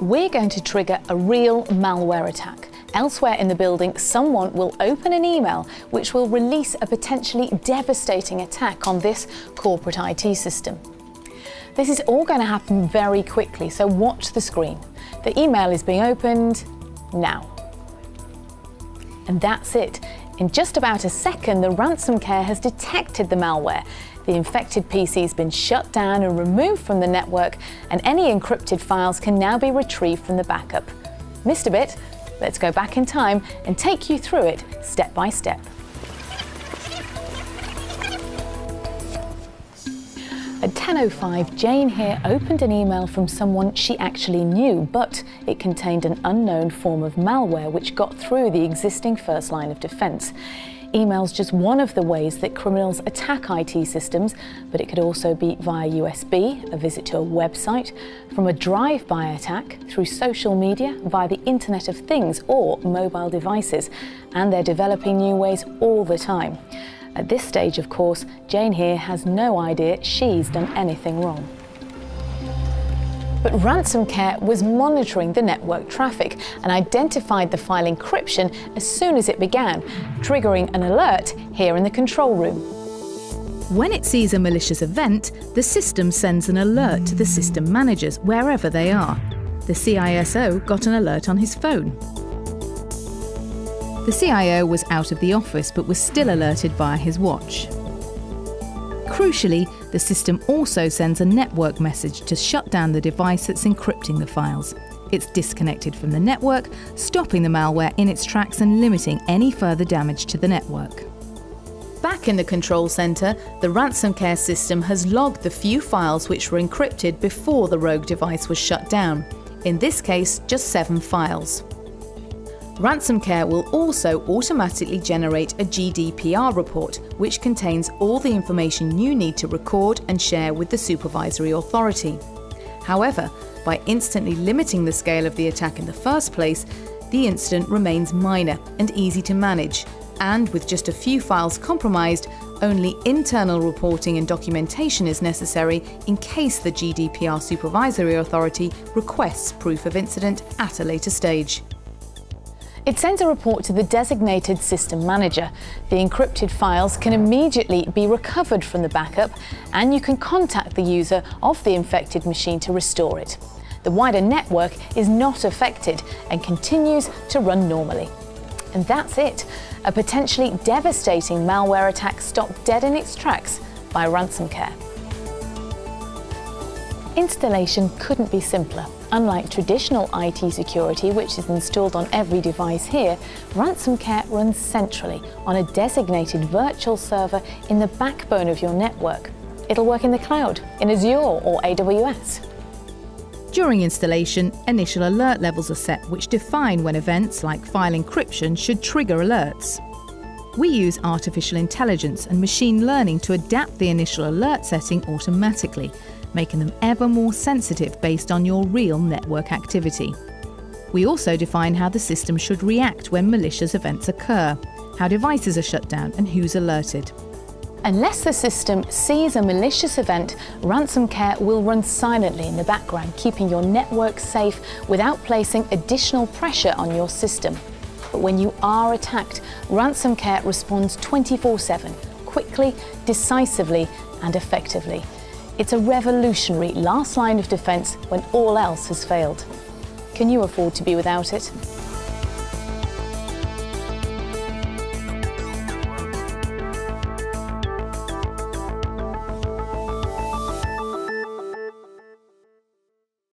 We're going to trigger a real malware attack. Elsewhere in the building, someone will open an email which will release a potentially devastating attack on this corporate IT system. This is all going to happen very quickly, so watch the screen. The email is being opened now. And that's it. In just about a second, the RANSOMCARE has detected the malware. The infected PC has been shut down and removed from the network, and any encrypted files can now be retrieved from the backup. Missed a bit? Let's go back in time and take you through it step by step. At 10:05, Jane here opened an email from someone she actually knew, but it contained an unknown form of malware which got through the existing first line of defence. Email's just one of the ways that criminals attack IT systems, but it could also be via USB, a visit to a website, from a drive-by attack, through social media, via the Internet of Things or mobile devices. And they're developing new ways all the time. At this stage, of course, Jane here has no idea she's done anything wrong. But RANSOMCARE was monitoring the network traffic and identified the file encryption as soon as it began, triggering an alert here in the control room. When it sees a malicious event, the system sends an alert to the system managers wherever they are. The CISO got an alert on his phone. The CIO was out of the office but was still alerted via his watch. Crucially, the system also sends a network message to shut down the device that's encrypting the files. It's disconnected from the network, stopping the malware in its tracks and limiting any further damage to the network. Back in the control centre, the RANSOMCARE system has logged the few files which were encrypted before the rogue device was shut down. In this case, just 7 files. RANSOMCARE will also automatically generate a GDPR report, which contains all the information you need to record and share with the supervisory authority. However, by instantly limiting the scale of the attack in the first place, the incident remains minor and easy to manage, and with just a few files compromised, only internal reporting and documentation is necessary in case the GDPR supervisory authority requests proof of incident at a later stage. It sends a report to the designated system manager. The encrypted files can immediately be recovered from the backup, and you can contact the user of the infected machine to restore it. The wider network is not affected and continues to run normally. And that's it. A potentially devastating malware attack stopped dead in its tracks by RANSOMCARE. Installation couldn't be simpler. Unlike traditional IT security, which is installed on every device here, RANSOMCARE runs centrally on a designated virtual server in the backbone of your network. It'll work in the cloud, in Azure or AWS. During installation, initial alert levels are set which define when events like file encryption should trigger alerts. We use artificial intelligence and machine learning to adapt the initial alert setting automatically, making them ever more sensitive based on your real network activity. We also define how the system should react when malicious events occur, how devices are shut down and who's alerted. Unless the system sees a malicious event, RANSOMCARE will run silently in the background, keeping your network safe without placing additional pressure on your system. But when you are attacked, RANSOMCARE responds 24/7, quickly, decisively and effectively. It's a revolutionary last line of defence when all else has failed. Can you afford to be without it?